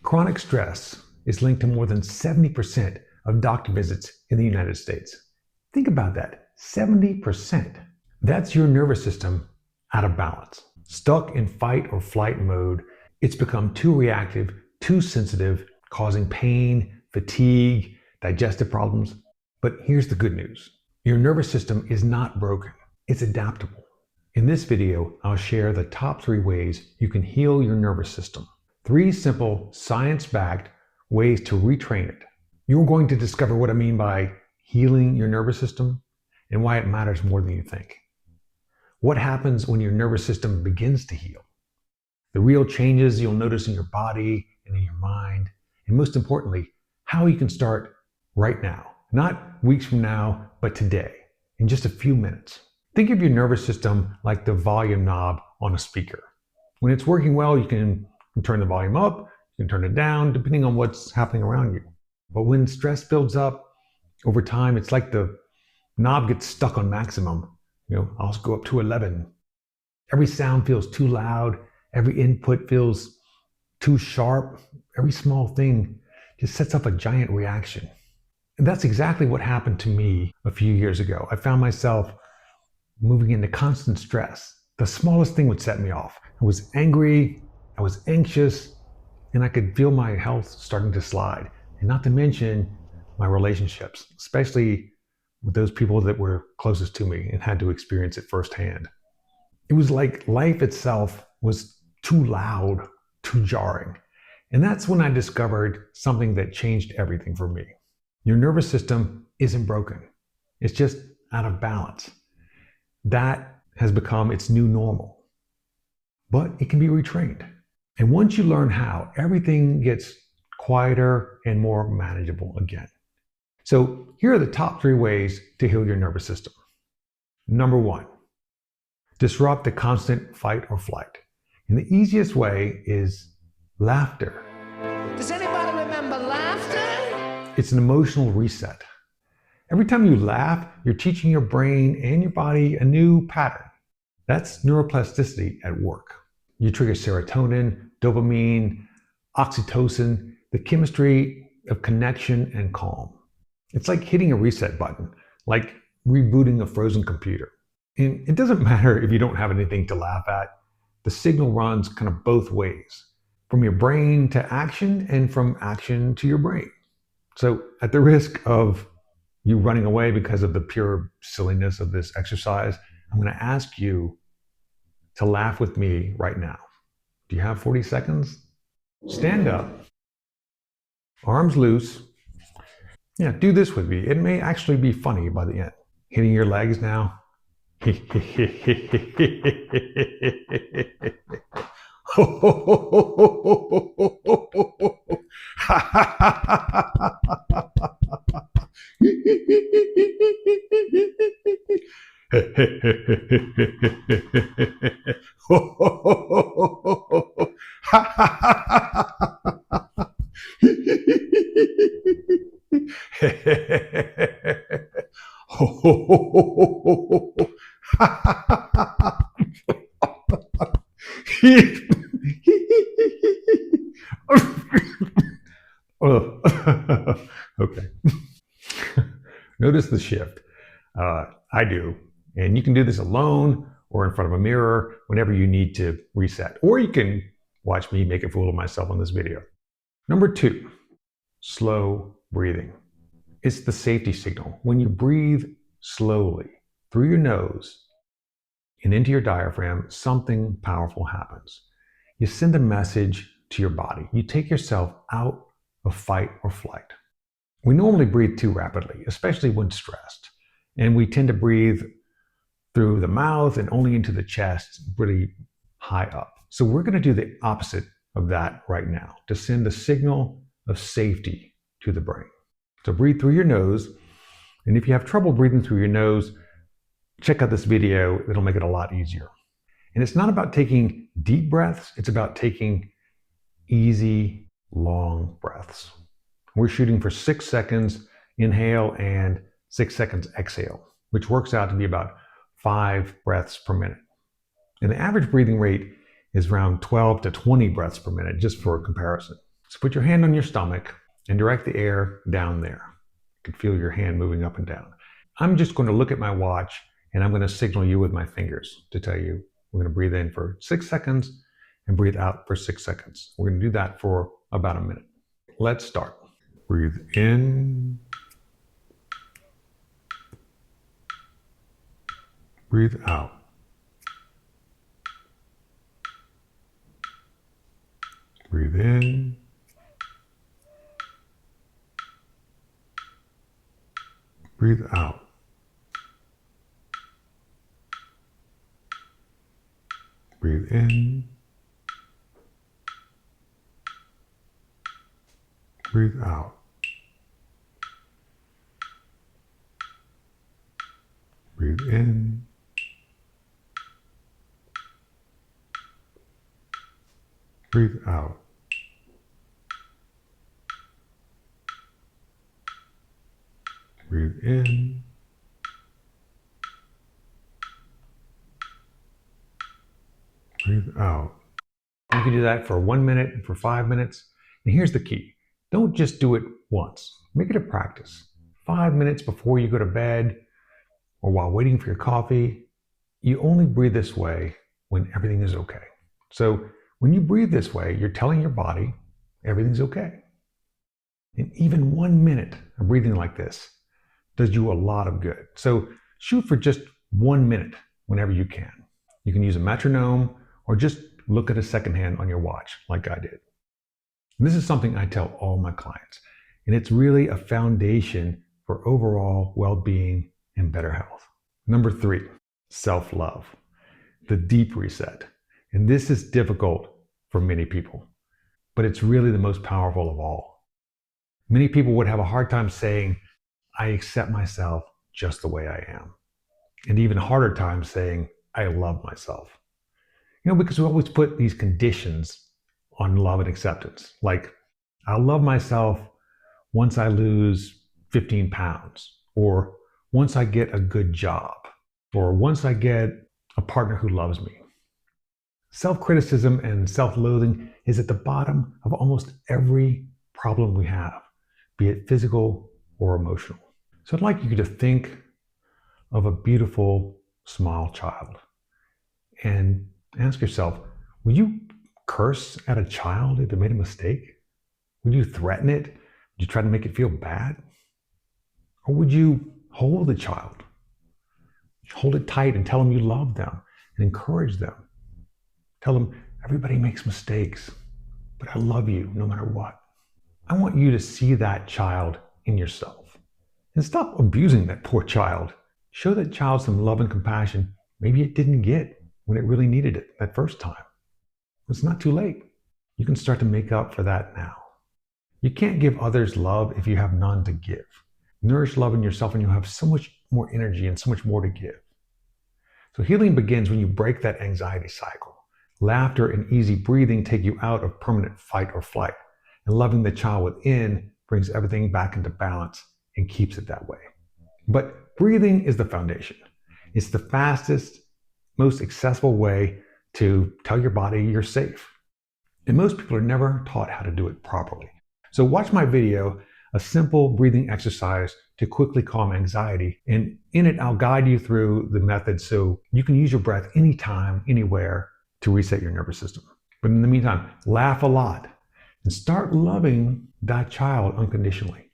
Chronic stress is linked to more than 70% of doctor visits in the United States. Think about that, 70%. That's your nervous system out of balance. Stuck in fight or flight mode, it's become too reactive, too sensitive, causing pain, fatigue, digestive problems. But here's the good news. Your nervous system is not broken. It's adaptable. In this video, I'll share the top 3 ways you can heal your nervous system. 3 simple, science-backed ways to retrain it. You're going to discover what I mean by healing your nervous system and why it matters more than you think. What happens when your nervous system begins to heal? The real changes you'll notice in your body and in your mind, and most importantly, how you can start right now. Not weeks from now, but today, in just a few minutes. Think of your nervous system like the volume knob on a speaker. When it's working well, you can turn the volume up, you can turn it down, depending on what's happening around you. But when stress builds up over time, it's like the knob gets stuck on maximum. I'll go up to 11. Every sound feels too loud. Every input feels too sharp. Every small thing just sets up a giant reaction. And that's exactly what happened to me a few years ago. I found myself moving into constant stress. The smallest thing would set me off. I was angry, I was anxious, and I could feel my health starting to slide. And not to mention my relationships, especially with those people that were closest to me and had to experience it firsthand. It was like life itself was too loud, too jarring. And that's when I discovered something that changed everything for me. Your nervous system isn't broken. It's just out of balance. That has become its new normal. But it can be retrained. And once you learn how, everything gets quieter and more manageable again. So here are the top 3 ways to heal your nervous system. Number 1, disrupt the constant fight or flight. And the easiest way is laughter. Does anybody remember laughter? It's an emotional reset. Every time you laugh, you're teaching your brain and your body a new pattern. That's neuroplasticity at work. You trigger serotonin, dopamine, oxytocin, the chemistry of connection and calm. It's like hitting a reset button, like rebooting a frozen computer. And it doesn't matter if you don't have anything to laugh at. The signal runs kind of both ways, from your brain to action and from action to your brain. So at the risk of you running away because of the pure silliness of this exercise, I'm going to ask you to laugh with me right now. Do you have 40 seconds? Stand up, arms loose. Yeah, do this with me. It may actually be funny by the end. Hitting your legs now. Okay. Notice the shift. I do. And you can do this alone or in front of a mirror whenever you need to reset. Or you can watch me make a fool of myself on this video. Number 2, slow breathing. It's the safety signal. When you breathe slowly through your nose and into your diaphragm, something powerful happens. You send a message to your body. You take yourself out of fight or flight. We normally breathe too rapidly, especially when stressed. And we tend to breathe through the mouth and only into the chest, really high up. So we're going to do the opposite of that right now, to send a signal of safety to the brain. So breathe through your nose. And if you have trouble breathing through your nose, check out this video. It'll make it a lot easier. And it's not about taking deep breaths. It's about taking easy, long breaths. We're shooting for 6 seconds inhale and 6 seconds exhale, which works out to be about 5 breaths per minute. And the average breathing rate is around 12 to 20 breaths per minute, just for comparison. So put your hand on your stomach and direct the air down there. You can feel your hand moving up and down. I'm just going to look at my watch and I'm going to signal you with my fingers to tell you we're going to breathe in for 6 seconds and breathe out for 6 seconds. We're going to do that for about a minute. Let's start. Breathe in. Breathe out. Breathe in. Breathe out. Breathe in. Breathe out. Breathe in. Breathe out. Breathe in. Breathe out. You can do that for 1 minute and for 5 minutes. And here's the key. Don't just do it once. Make it a practice. 5 minutes before you go to bed or while waiting for your coffee. You only breathe this way when everything is okay. So when you breathe this way, you're telling your body everything's okay. And even 1 minute of breathing like this does you a lot of good. So shoot for just 1 minute whenever you can. You can use a metronome or just look at a second hand on your watch like I did. And this is something I tell all my clients, and it's really a foundation for overall well-being and better health. Number 3, self-love, the deep reset. And this is difficult for many people, but it's really the most powerful of all. Many people would have a hard time saying, I accept myself just the way I am. And even harder time saying, I love myself. Because we always put these conditions on love and acceptance. Like, I'll love myself once I lose 15 pounds, or once I get a good job, or once I get a partner who loves me. Self-criticism and self-loathing is at the bottom of almost every problem we have, be it physical or emotional. So I'd like you to think of a beautiful, small child and ask yourself, would you curse at a child if it made a mistake? Would you threaten it? Would you try to make it feel bad? Or would you hold the child? Hold it tight and tell them you love them and encourage them. Tell them everybody makes mistakes, but I love you no matter what. I want you to see that child in yourself and stop abusing that poor child. Show that child some love and compassion maybe it didn't get when it really needed it that first time. It's not too late. You can start to make up for that now. You can't give others love if you have none to give. Nourish love in yourself and you'll have so much more energy and so much more to give. So healing begins when you break that anxiety cycle. Laughter and easy breathing take you out of permanent fight or flight. And loving the child within brings everything back into balance and keeps it that way. But breathing is the foundation. It's the fastest, most accessible way to tell your body you're safe. And most people are never taught how to do it properly. So watch my video, a simple breathing exercise to quickly calm anxiety. And in it, I'll guide you through the method so you can use your breath anytime, anywhere to reset your nervous system. But in the meantime, laugh a lot and start loving that child unconditionally.